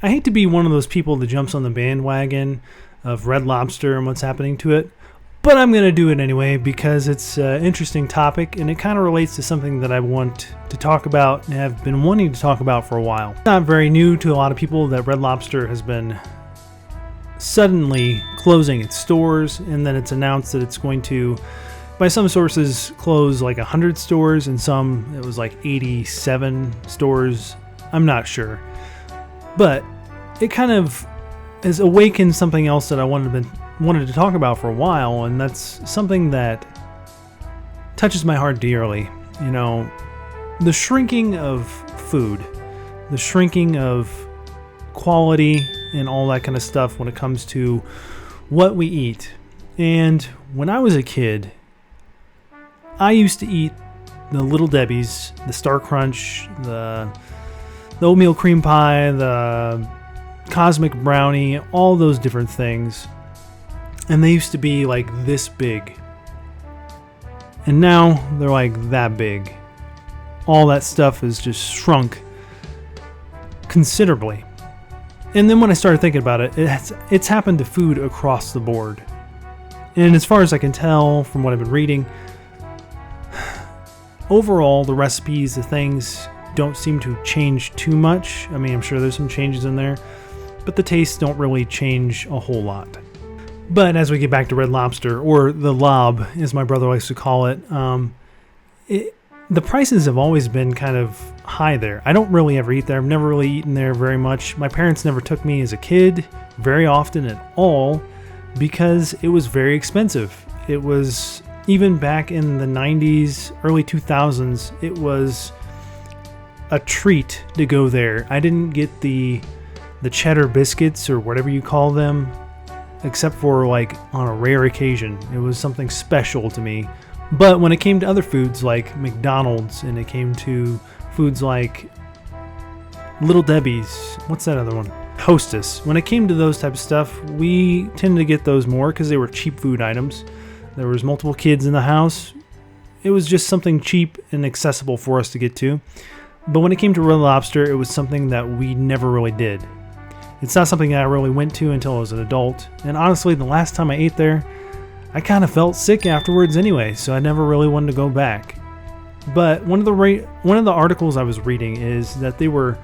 I hate to be one of those people that jumps on the bandwagon of Red Lobster and what's happening to it, but I'm going to do it anyway because it's an interesting topic and it kind of relates to something that I want to talk about and have been wanting to talk about for a while. It's not very new to a lot of people that Red Lobster has been suddenly closing its stores, and then it's announced that it's going to, by some sources, close like 100 stores, and some it was like 87 stores. I'm not sure. But it kind of has awakened something else that I wanted to talk about for a while, and that's something that touches my heart dearly. You know, the shrinking of food, the shrinking of quality and all that kind of stuff when it comes to what we eat. And when I was a kid, I used to eat the Little Debbie's, the Star Crunch, the oatmeal cream pie, the cosmic brownie, all those different things. And they used to be like this big. And now they're like that big. All that stuff is just shrunk considerably. And then when I started thinking about it, it's happened to food across the board. And as far as I can tell from what I've been reading, overall the recipes, the things don't seem to change too much. I mean, I'm sure there's some changes in there, but the tastes don't really change a whole lot. But as we get back to Red Lobster, or the Lob, as my brother likes to call it, the prices have always been kind of high there. I don't really ever eat there. I've never really eaten there very much. My parents never took me as a kid very often at all because it was very expensive. It was, even back in the 90s, early 2000s, it was a treat to go there. I didn't get the cheddar biscuits or whatever you call them, except for like on a rare occasion. It was something special to me. But when it came to other foods like McDonald's, and it came to foods like Little Debbie's, what's that other one? Hostess. When it came to those type of stuff, we tended to get those more because they were cheap food items. There was multiple kids in the house. It was just something cheap and accessible for us to get to. But when it came to Red Lobster, it was something that we never really did. It's not something that I really went to until I was an adult. And honestly, the last time I ate there, I kind of felt sick afterwards anyway, so I never really wanted to go back. But one of the articles I was reading is that they were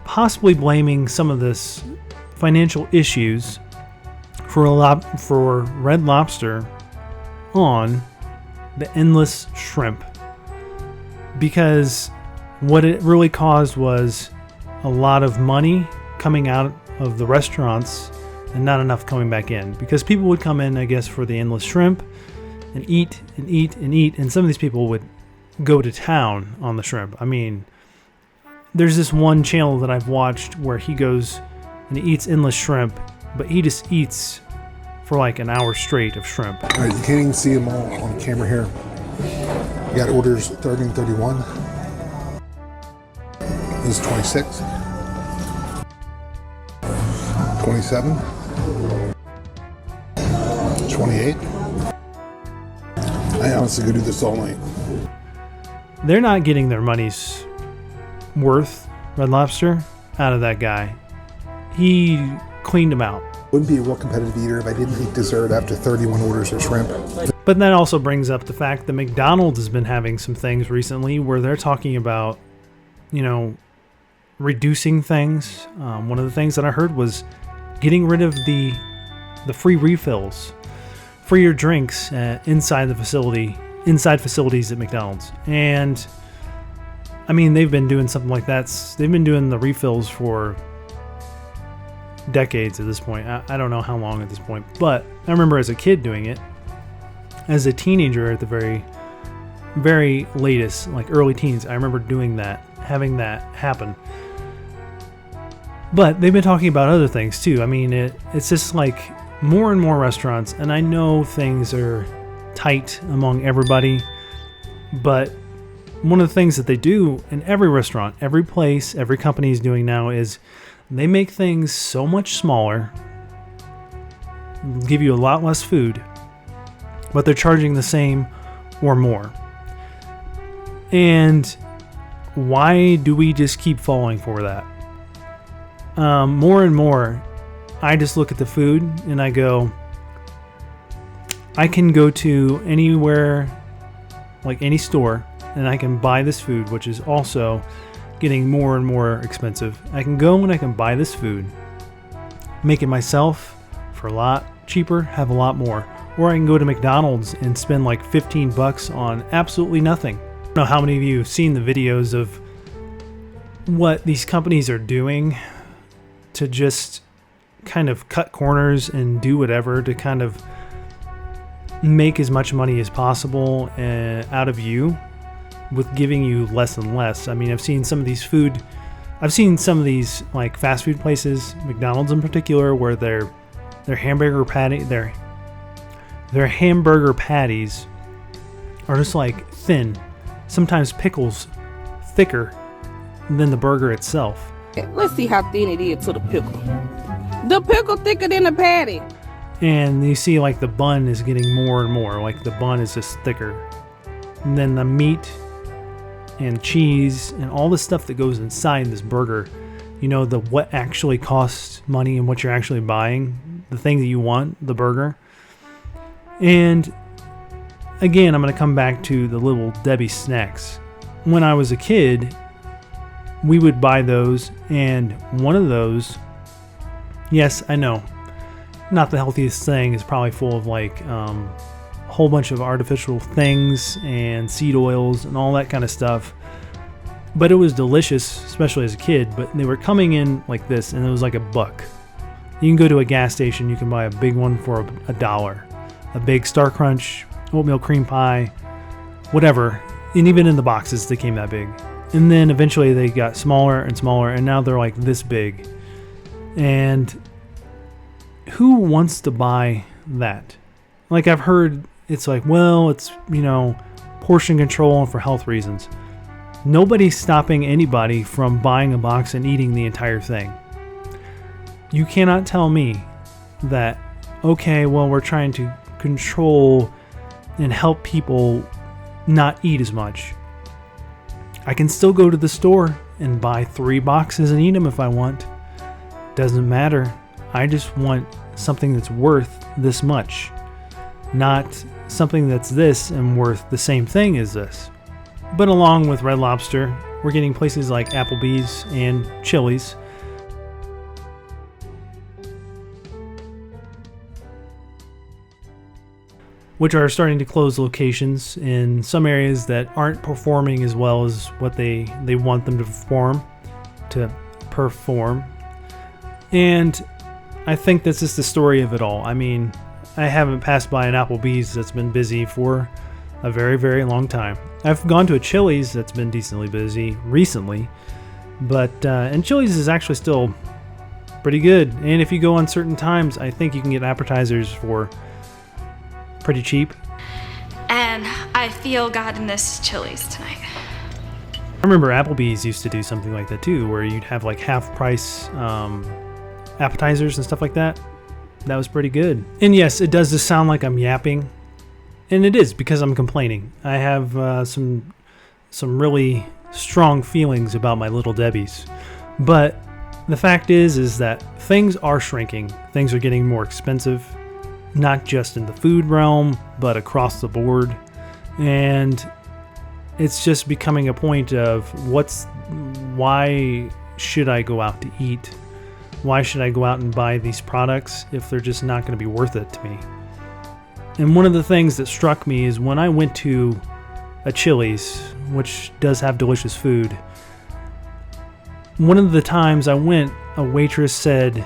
possibly blaming some of this financial issues for Red Lobster on the endless shrimp. Because what it really caused was a lot of money coming out of the restaurants and not enough coming back in. Because people would come in, I guess, for the endless shrimp and eat and eat and eat. And some of these people would go to town on the shrimp. I mean, there's this one channel that I've watched where he goes and he eats endless shrimp, but he just eats for like an hour straight of shrimp. All right, you can't even see them all on camera here. You got orders 30 and 31. This is 26. 27. 28. I honestly could do this all night. They're not getting their money's worth, Red Lobster, out of that guy. He cleaned them out. Wouldn't be a real competitive eater if I didn't eat dessert after 31 orders of shrimp. But that also brings up the fact that McDonald's has been having some things recently where they're talking about, reducing things. One of the things that I heard was getting rid of the free refills for your drinks inside facilities at McDonald's. And I mean, they've been doing something like that. They've been doing the refills for decades at this point. I don't know how long at this point, but I remember as a kid doing it. As a teenager at the very, very latest, like early teens, I remember doing that, having that happen. But they've been talking about other things too. I mean, it's just like more and more restaurants, and I know things are tight among everybody, but one of the things that they do in every restaurant, every place, every company is doing now is they make things so much smaller, give you a lot less food, but they're charging the same or more. And why do we just keep falling for that? more and more, I just look at the food and I go, I can go to anywhere, like any store, and I can buy this food, which is also getting more and more expensive. I can go and I can buy this food, make it myself for a lot cheaper, have a lot more. Or I can go to McDonald's and spend like $15 on absolutely nothing. I don't know how many of you have seen the videos of what these companies are doing to just kind of cut corners and do whatever to kind of make as much money as possible out of you with giving you less and less. I mean, I've seen some of these like fast food places, McDonald's in particular, where their hamburger patties are just like thin, sometimes pickles thicker than the burger itself. Let's see how thin it is to the pickle. The pickle thicker than the patty. And you see like the bun is getting more and more, like the bun is just thicker. And then the meat and cheese and all the stuff that goes inside this burger, you know, what actually costs money and what you're actually buying, the thing that you want, the burger. And again, I'm going to come back to the Little Debbie snacks. When I was a kid, we would buy those, and one of those, yes, I know, not the healthiest thing, is probably full of like a whole bunch of artificial things and seed oils and all that kind of stuff. But it was delicious, especially as a kid. But they were coming in like this, and it was like $1. You can go to a gas station, you can buy a big one for $1. A big Star Crunch, oatmeal cream pie, whatever. And even in the boxes, they came that big. And then eventually they got smaller and smaller, and now they're like this big. And who wants to buy that? Like, I've heard it's like, well, it's, you know, portion control and for health reasons. Nobody's stopping anybody from buying a box and eating the entire thing. You cannot tell me that, okay, well, we're trying to control and help people not eat as much. I can still go to the store and buy 3 boxes and eat them if I want. Doesn't matter. I just want something that's worth this much, not something that's this and worth the same thing as this. But along with Red Lobster, we're getting places like Applebee's and Chili's, which are starting to close locations in some areas that aren't performing as well as what they want them to perform. And I think that's just the story of it all. I mean, I haven't passed by an Applebee's that's been busy for a very, very long time. I've gone to a Chili's that's been decently busy recently, but and Chili's is actually still pretty good. And if you go on certain times, I think you can get appetizers for pretty cheap. And I feel God in this Chili's tonight. I remember Applebee's used to do something like that too, where you'd have like half price appetizers and stuff like that. That was pretty good. And yes, it does just sound like I'm yapping, and it is because I'm complaining. I have some really strong feelings about my Little Debbie's, but the fact is that things are shrinking. Things are getting more expensive, not just in the food realm, but across the board. And it's just becoming a point of why should I go out to eat? Why should I go out and buy these products if they're just not going to be worth it to me? And one of the things that struck me is when I went to a Chili's, which does have delicious food, one of the times I went, a waitress said,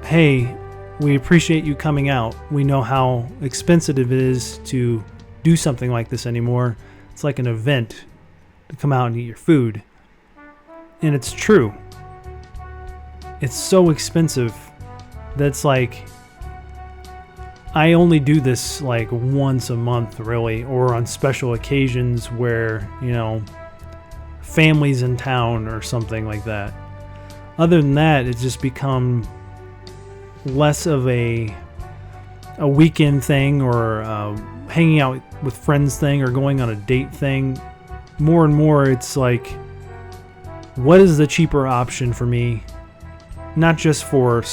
"Hey, we appreciate you coming out. We know how expensive it is to do something like this anymore. It's like an event to come out and eat your food." And it's true. It's so expensive that's like, I only do this like once a month really, or on special occasions where, you know, family's in town or something like that. Other than that, it's just become less of a weekend thing or hanging out with friends thing or going on a date thing. More and more, it's like, what is the cheaper option for me not just for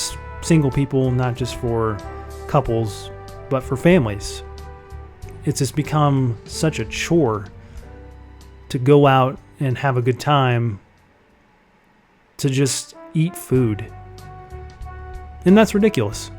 single people, not just for couples, but for families. It's just become such a chore to go out and have a good time, to just eat food. And that's ridiculous.